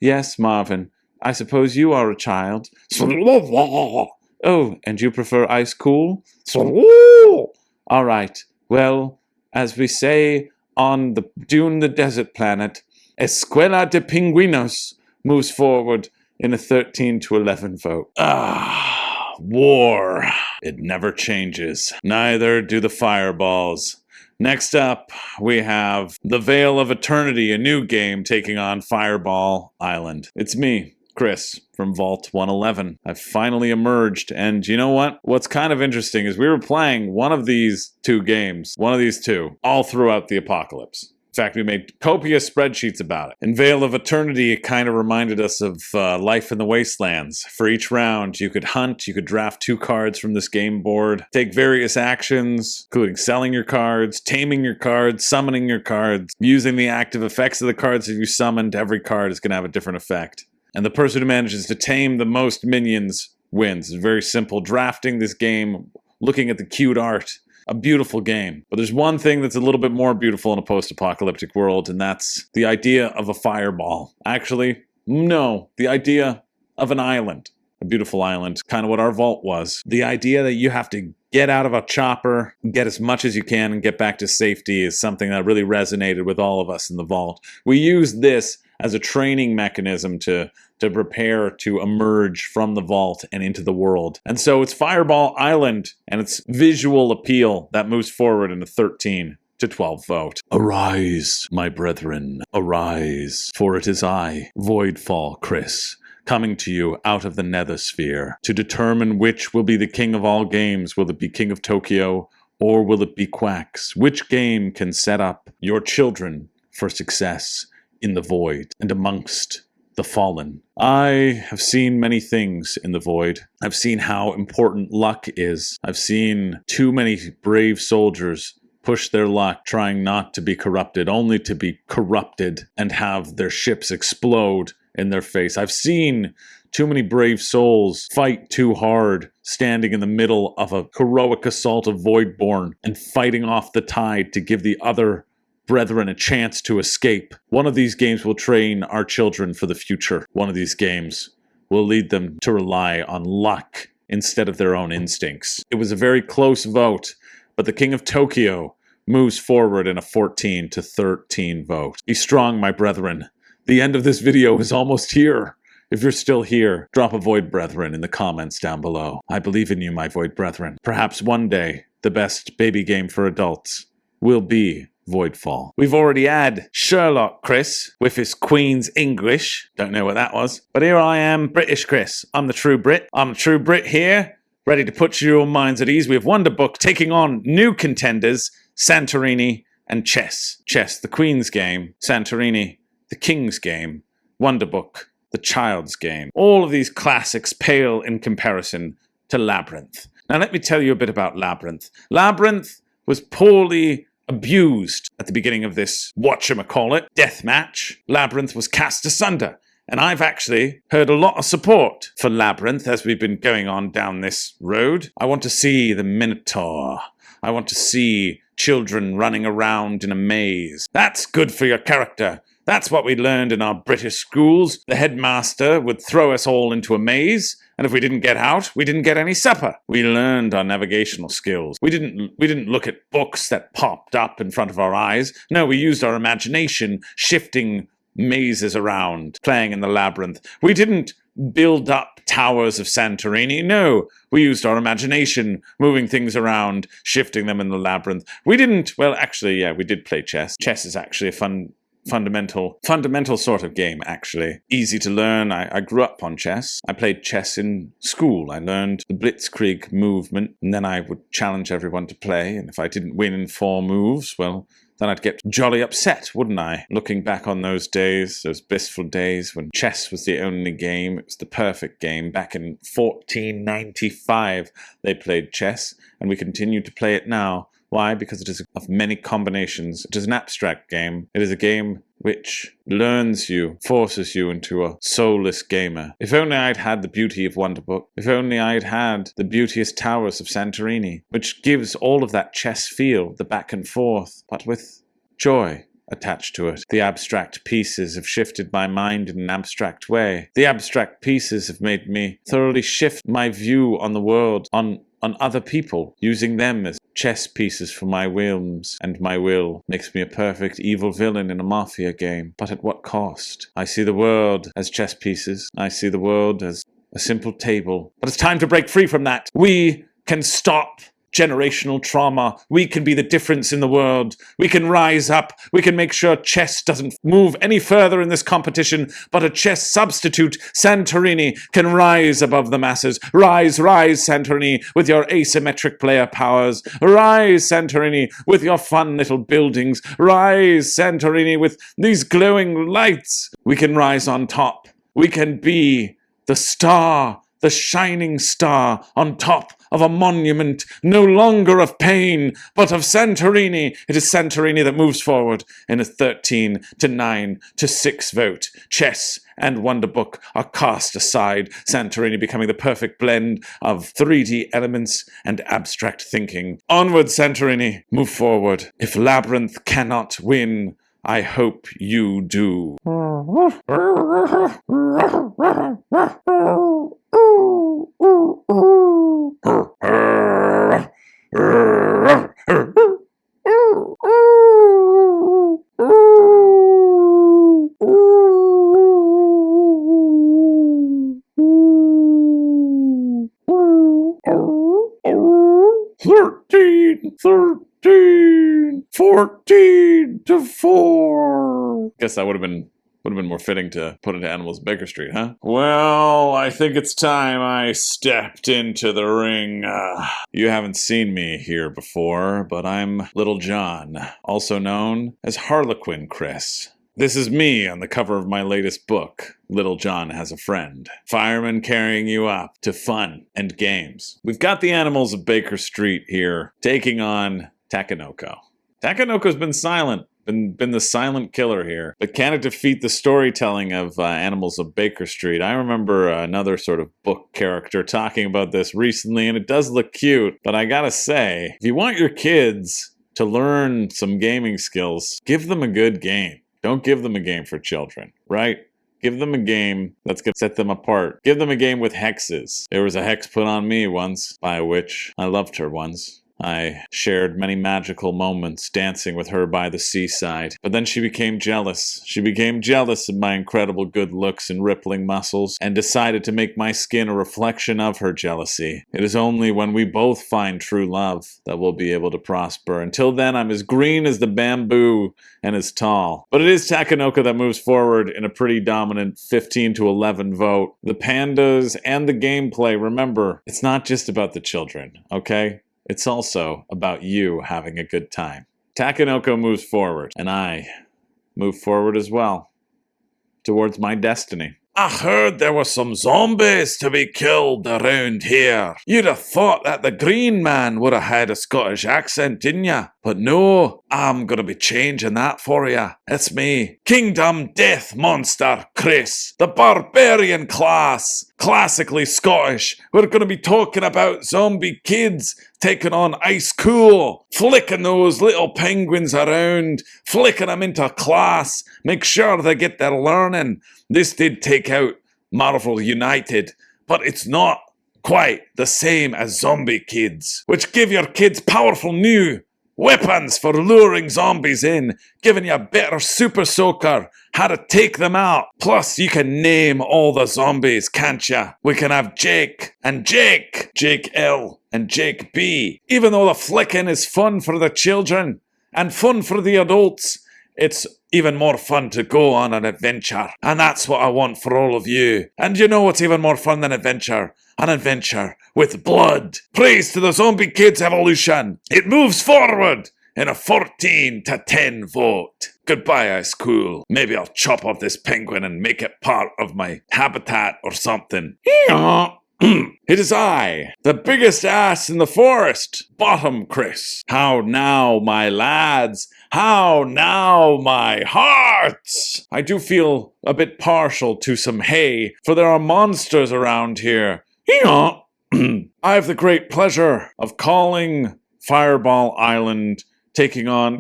Yes, Marvin, I suppose you are a child. Oh, and you prefer ICECOOL? All right, well, as we say on the Dune the Desert Planet, Escuela de Pingüinos moves forward in a 13-11 vote. War. It never changes. Neither do the fireballs. Next up, we have The Veil of Eternity, a new game taking on Fireball Island. It's me, Chris, from Vault 111. I've finally emerged, and you know what? What's kind of interesting is we were playing one of these two games, all throughout the apocalypse. In fact, we made copious spreadsheets about it. In Veil of Eternity, it kind of reminded us of Life in the Wastelands. For each round, you could hunt, you could draft 2 cards from this game board, take various actions, including selling your cards, taming your cards, summoning your cards, using the active effects of the cards that you summoned. Every card is going to have a different effect. And the person who manages to tame the most minions wins. It's very simple. Drafting this game, looking at the cute art, a beautiful game. But there's one thing that's a little bit more beautiful in a post-apocalyptic world, and that's the idea of a fireball. Actually, no, the idea of an island. A beautiful island, kind of what our vault was. The idea that you have to get out of a chopper, get as much as you can, and get back to safety is something that really resonated with all of us in the vault. We used this as a training mechanism to prepare to emerge from the vault and into the world. And so it's Fireball Island and its visual appeal that moves forward in a 13 to 12 vote. Arise, my brethren, arise, for it is I, Voidfall Chris, coming to you out of the nethersphere to determine which will be the king of all games. Will it be King of Tokyo or will it be Quacks? Which game can set up your children for success in the void and amongst the fallen? I have seen many things in the void. I've seen how important luck is. I've seen too many brave soldiers push their luck, trying not to be corrupted, only to be corrupted and have their ships explode in their face. I've seen too many brave souls fight too hard, standing in the middle of a heroic assault of Voidborn and fighting off the tide to give the other brethren a chance to escape. One of these games will train our children for the future. One of these games will lead them to rely on luck instead of their own instincts. It was a very close vote, but the King of Tokyo moves forward in a 14 to 13 vote. Be strong, my brethren. The end of this video is almost here. If you're still here, drop a Void Brethren in the comments down below. I believe in you, my Void Brethren. Perhaps one day, the best baby game for adults will be Voidfall. We've already had Sherlock Chris with his Queen's English. Don't know what that was. But here I am, British Chris. I'm the true Brit. I'm the true Brit here, ready to put your minds at ease. We have Wonderbook taking on new contenders, Santorini and Chess. Chess, the Queen's game. Santorini, the King's game. Wonderbook, the Child's game. All of these classics pale in comparison to Labyrinth. Now let me tell you a bit about Labyrinth. Labyrinth was poorly abused at the beginning of this whatchamacallit deathmatch. Labyrinth was cast asunder, and I've actually heard a lot of support for Labyrinth as we've been going on down this road. I want to see the Minotaur. I want to see children running around in a maze. That's good for your character. That's what we learned in our British schools. The headmaster would throw us all into a maze, and if we didn't get out, we didn't get any supper. We learned our navigational skills. We didn't look at books that popped up in front of our eyes. No, we used our imagination, shifting mazes around, playing in the labyrinth. We didn't build up towers of Santorini. No, we used our imagination, moving things around, shifting them in the labyrinth. We didn't, well, actually, yeah, we did play chess. Chess is actually a fundamental sort of game, actually. Easy to learn. I grew up on chess. I played chess in school. I learned the Blitzkrieg movement, and then I would challenge everyone to play, and if I didn't win in 4 moves, well, then I'd get jolly upset, wouldn't I? Looking back on those days, those blissful days when chess was the only game, it was the perfect game. Back in 1495, they played chess, and we continue to play it now. Why? Because it is of many combinations. It is an abstract game. It is a game which learns you, forces you into a soulless gamer. If only I'd had the beauty of Wonderbook. If only I'd had the beauteous towers of Santorini, which gives all of that chess feel, the back and forth, but with joy attached to it. The abstract pieces have shifted my mind in an abstract way. The abstract pieces have made me thoroughly shift my view on the world, on other people, using them as chess pieces for my whims, and my will makes me a perfect evil villain in a mafia game. But at what cost? I see the world as chess pieces. I see the world as a simple table. But it's time to break free from that. We can stop generational trauma. We can be the difference in the world. We can rise up. We can make sure chess doesn't move any further in this competition, but a chess substitute, Santorini, can rise above the masses. Rise, rise, Santorini, with your asymmetric player powers. Rise, Santorini, with your fun little buildings. Rise, Santorini, with these glowing lights. We can rise on top. We can be the star, the shining star on top of a monument, no longer of pain, but of Santorini. It is Santorini that moves forward in a 13-9-6 vote. Chess and Wonderbook are cast aside, Santorini becoming the perfect blend of 3D elements and abstract thinking. Onward, Santorini, move forward. If Labyrinth cannot win, I hope you do. Thirteen, 14-4. Guess that would have been more fitting to put into Animals Baker Street, huh? Well, I think it's time I stepped into the ring. You haven't seen me here before, but I'm Little John, also known as Harlequin Chris. This is me on the cover of my latest book, Little John Has a Friend. Firemen carrying you up to fun and games. We've got the Animals of Baker Street here, taking on Takenoko. Takenoko's been silent. Been the silent killer here. But can it defeat the storytelling of Animals of Baker Street? I remember another sort of book character talking about this recently, and it does look cute. But I gotta say, if you want your kids to learn some gaming skills, give them a good game. Don't give them a game for children, right? Give them a game that's going to set them apart. Give them a game with hexes. There was a hex put on me once by a witch. I loved her once. I shared many magical moments dancing with her by the seaside. But then she became jealous. She became jealous of my incredible good looks and rippling muscles, and decided to make my skin a reflection of her jealousy. It is only when we both find true love that we'll be able to prosper. Until then, I'm as green as the bamboo and as tall. But it is Takenoko that moves forward in a pretty dominant 15-11 vote. The pandas and the gameplay, remember, it's not just about the children, okay? It's also about you having a good time. Takenoko moves forward, and I move forward as well, towards my destiny. I heard there were some zombies to be killed around here. You'd have thought that the green man would have had a Scottish accent, didn't ya? But no, I'm gonna be changing that for ya. It's me, Kingdom Death Monster Chris, the barbarian class. Classically Scottish. We're gonna be talking about zombie kids taking on ICECOOL, flicking those little penguins around, flicking them into class, make sure they get their learning. This did take out Marvel United, but it's not quite the same as Zombie Kids, which give your kids powerful new weapons for luring zombies in, giving you a better super soaker, how to take them out. Plus, you can name all the zombies, can't ya? We can have Jake and Jake, Jake L and Jake B. Even though the flicking is fun for the children and fun for the adults, it's even more fun to go on an adventure. And that's what I want for all of you. And you know what's even more fun than adventure? An adventure with blood. Praise to the Zombie Kids evolution. It moves forward in a 14-10 vote. Goodbye, ICECOOL. Maybe I'll chop off this penguin and make it part of my habitat or something. It is I, the biggest ass in the forest, Bottom Chris. How now, my lads? How now, my hearts? I do feel a bit partial to some hay, for there are monsters around here. I have the great pleasure of calling Fireball Island, taking on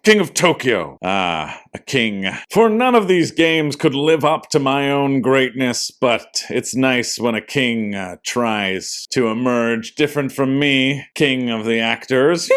King of Tokyo. A king. For none of these games could live up to my own greatness, but it's nice when a king tries to emerge different from me, king of the actors.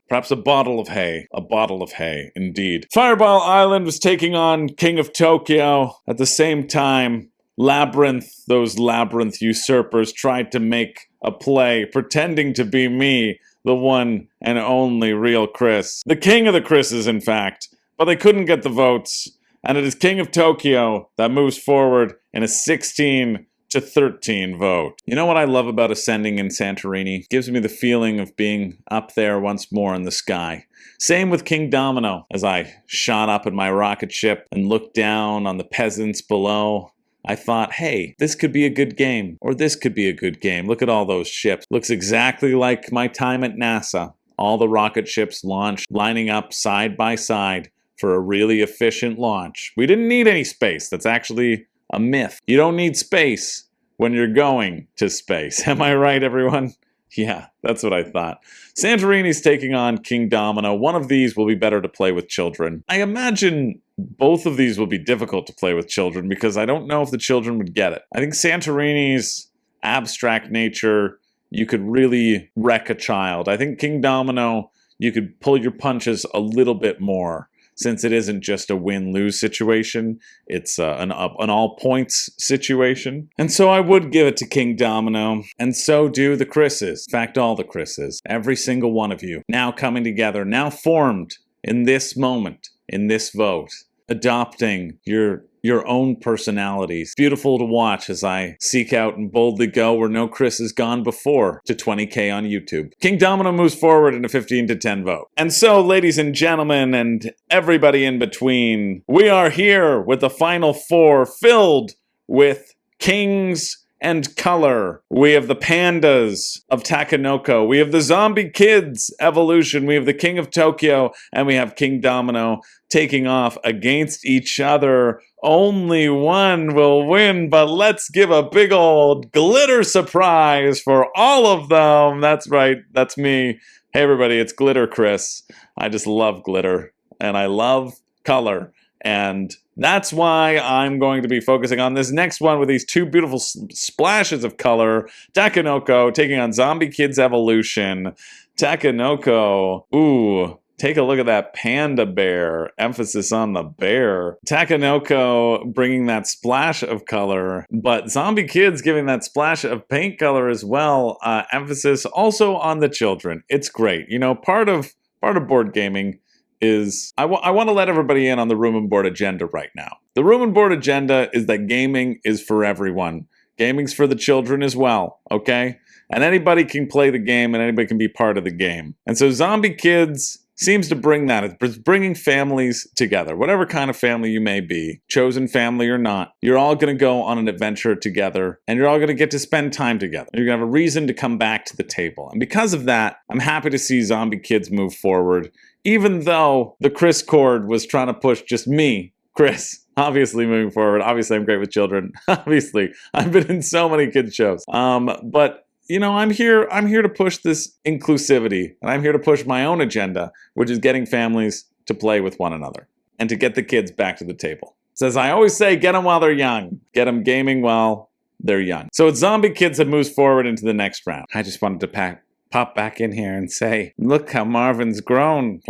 Perhaps a bottle of hay. A bottle of hay, indeed. Fireball Island was taking on King of Tokyo. At the same time, Labyrinth, those Labyrinth usurpers tried to make a play, pretending to be me, the one and only real Chris. The king of the Chris's, in fact. But they couldn't get the votes, and it is King of Tokyo that moves forward in a 16-13 vote. You know what I love about ascending in Santorini? It gives me the feeling of being up there once more in the sky. Same with Kingdomino, as I shot up in my rocket ship and looked down on the peasants below. I thought, hey, this could be a good game, or this could be a good game. Look at all those ships. Looks exactly like my time at NASA. All the rocket ships launched, lining up side by side for a really efficient launch. We didn't need any space. That's actually a myth. You don't need space when you're going to space. Am I right, everyone? Yeah, that's what I thought. Santorini's taking on Kingdomino. One of these will be better to play with children. I imagine both of these will be difficult to play with children because I don't know if the children would get it. I think Santorini's abstract nature, you could really wreck a child. I think Kingdomino, you could pull your punches a little bit more. Since it isn't just a win-lose situation, it's an all-points situation. And so I would give it to Kingdomino, and so do the Chris's. In fact, all the Chris's. Every single one of you. Now coming together, now formed in this moment, in this vote. Adopting your own personalities. Beautiful to watch as I seek out and boldly go where no Chris has gone before to 20K on YouTube. Kingdomino moves forward in a 15-10 vote. And so, ladies and gentlemen, and everybody in between, we are here with the final four filled with kings and color. We have the pandas of Takenoko. We have the zombie kids evolution. We have the King of Tokyo, and we have Kingdomino taking off against each other. Only one will win, but let's give a big old glitter surprise for all of them. That's right, that's me. Hey everybody, it's Glitter Chris. I just love glitter, and I love color. And that's why I'm going to be focusing on this next one with these two beautiful splashes of color. Takenoko taking on Zombie Kids Evolution. Takenoko, ooh, take a look at that panda bear. Emphasis on the bear. Takenoko bringing that splash of color, but Zombie Kids giving that splash of paint color as well. Emphasis also on the children. It's great. You know, part of board gaming is I want to let everybody in on the room and board agenda right now. The room and board agenda is that gaming is for everyone. Gaming's for the children as well, okay? And anybody can play the game and anybody can be part of the game. And so Zombie Kids seems to bring that. It's bringing families together. Whatever kind of family you may be, chosen family or not, you're all going to go on an adventure together and you're all going to get to spend time together. You're going to have a reason to come back to the table. And because of that, I'm happy to see Zombie Kids move forward. Even though the Chris Cord was trying to push just me, Chris, obviously moving forward. Obviously, I'm great with children. Obviously, I've been in so many kids shows. But you know, I'm here to push this inclusivity, and I'm here to push my own agenda, which is getting families to play with one another and to get the kids back to the table. So as I always say, get them while they're young. Get them gaming while they're young. So it's Zombie Kids that moves forward into the next round. I just wanted to pop back in here and say, look how Marvin's grown.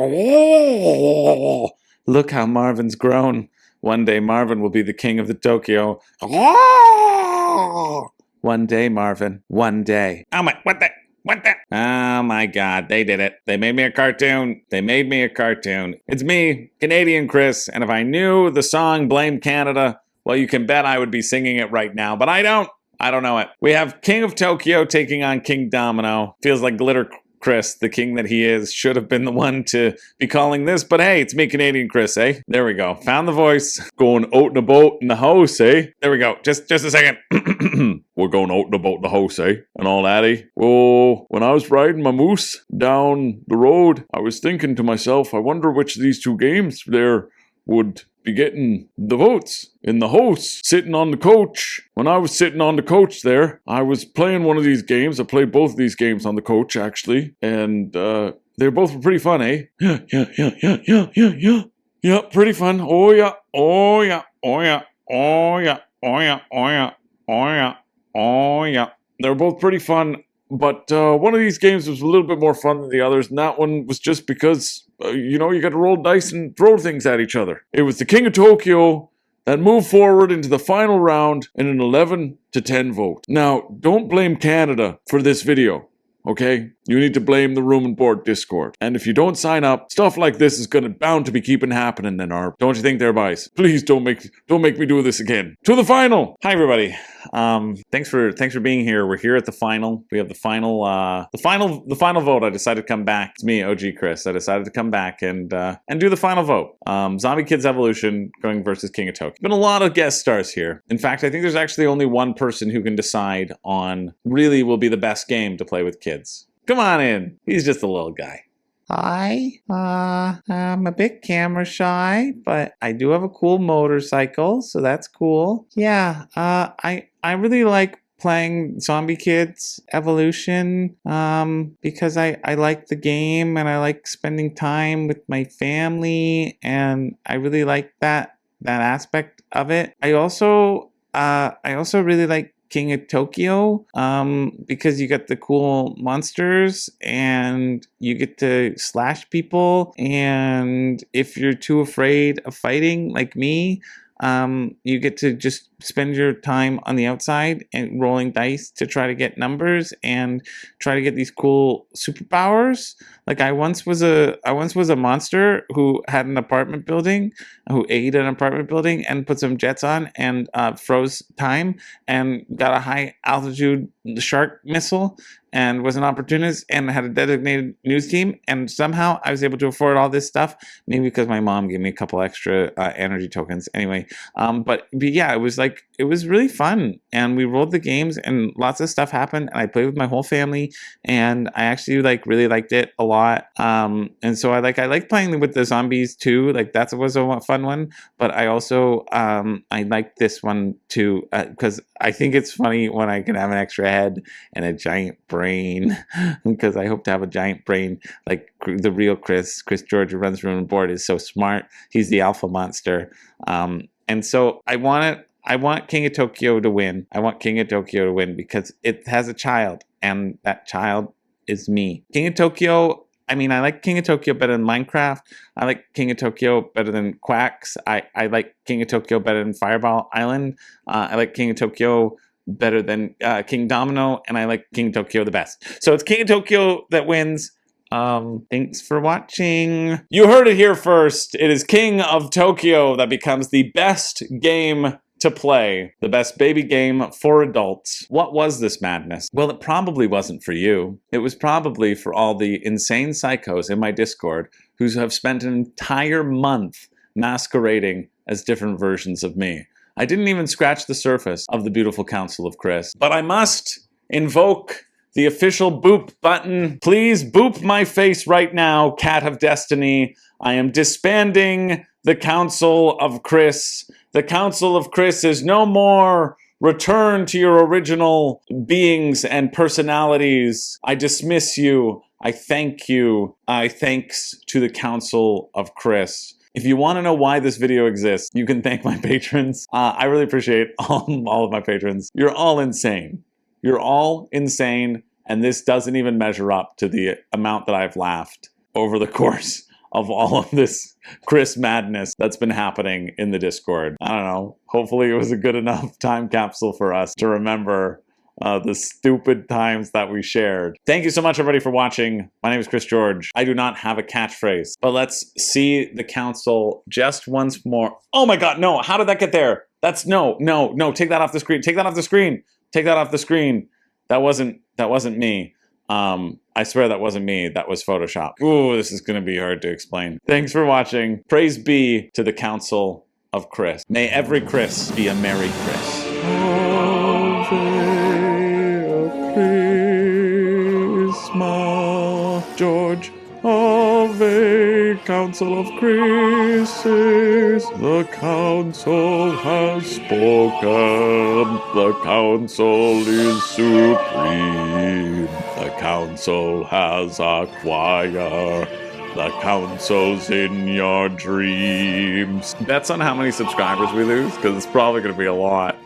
Look how Marvin's grown. One day Marvin will be the king of the Tokyo. One day, Marvin. One day. Oh my, what the? Oh my God, they did it. They made me a cartoon. They made me a cartoon. It's me, Canadian Chris, and if I knew the song Blame Canada, well, you can bet I would be singing it right now, but I don't. I don't know it. We have King of Tokyo taking on Kingdomino. Feels like Glitter Chris, the king that he is, should have been the one to be calling this, but hey, it's me, Canadian Chris, eh? There we go. Found the voice. Going out and about in the house, eh? There we go. Just a second. We're going out and about the house, eh? And all that, eh? Well, when I was riding my moose down the road, I was thinking to myself, I wonder which of these two games there would be getting the votes in the house, sitting on the coach. When I was sitting on the coach there, I was playing one of these games. I played both of these games on the coach, actually, and they both were pretty fun, eh? Yeah, pretty fun. Oh yeah. They were both pretty fun, but one of these games was a little bit more fun than the others, and that one was just because, you know, you got to roll dice and throw things at each other. It was the King of Tokyo that move forward into the final round in an 11-10 vote. Now, don't blame Canada for this video. Okay? You need to blame the Room and Board Discord. And if you don't sign up, stuff like this is bound to be keeping happening in ARP. Don't you think there, boys? Please don't make me do this again. To the final! Hi everybody. Thanks for being here. We're here at the final. We have the final vote. I decided to come back. It's me, OG Chris. I decided to come back and do the final vote. Zombie Kids Evolution going versus King of Tokyo. Been a lot of guest stars here. In fact, I think there's actually only one person who can decide on really will be the best game to play with kids. Come on in. He's just a little guy. Hi, I'm a bit camera shy, but I do have a cool motorcycle, so that's cool. Yeah, I really like playing Zombie Kids Evolution because I like the game and I like spending time with my family and I really like that aspect of it. I also really like King of Tokyo because you get the cool monsters and you get to slash people, and if you're too afraid of fighting like me, you get to just spend your time on the outside and rolling dice to try to get numbers and try to get these cool superpowers. Like I once was a monster who had an apartment building, who ate an apartment building and put some jets on and froze time and got a high altitude shark missile and was an opportunist and had a designated news team, and somehow I was able to afford all this stuff, maybe because my mom gave me a couple extra energy tokens. Anyway, but yeah, it was really fun, and we rolled the games and lots of stuff happened, and I played with my whole family, and I actually really liked it a lot. And so I like playing with the zombies too. Like that was a fun one, but I also I like this one too because I think it's funny when I can have an extra head and a giant brain, because I hope to have a giant brain like the real Chris George, who runs Room and Board, is so smart. He's the alpha monster. And so I want King of Tokyo to win. I want King of Tokyo to win because it has a child, and that child is me. King of Tokyo, I mean, I like King of Tokyo better than Minecraft. I like King of Tokyo better than Quacks. I like King of Tokyo better than Fireball Island. I like King of Tokyo better than Kingdomino, and I like King of Tokyo the best. So it's King of Tokyo that wins. Thanks for watching. You heard it here first. It is King of Tokyo that becomes the best game to play, the best baby game for adults. What was this madness? Well, it probably wasn't for you. It was probably for all the insane psychos in my Discord who have spent an entire month masquerading as different versions of me. I didn't even scratch the surface of the beautiful Council of Chris, but I must invoke the official boop button. Please boop my face right now, Cat of Destiny. I am disbanding the Council of Chris. The Council of Chris is no more. Return to your original beings and personalities. I dismiss you. I thank you. I thanks to the Council of Chris. If you want to know why this video exists, you can thank my patrons. I really appreciate all of my patrons. You're all insane. You're all insane, and this doesn't even measure up to the amount that I've laughed over the course of all of this Chris madness that's been happening in the Discord. I don't know. Hopefully it was a good enough time capsule for us to remember the stupid times that we shared. Thank you so much, everybody, for watching. My name is Chris George. I do not have a catchphrase, but let's see the council just once more. Oh my God, no, how did that get there? That's no, take that off the screen. Take that off the screen. Take that off the screen. That wasn't me. I swear that wasn't me. That was Photoshop. Ooh, this is going to be hard to explain. Thanks for watching. Praise be to the Council of Chris. May every Chris be a merry Chris. Christmas, George. Ave, Council of Chris's. The Council has spoken. The Council is supreme. The Council has a choir. The Council's in your dreams. Bets on how many subscribers we lose, because it's probably going to be a lot.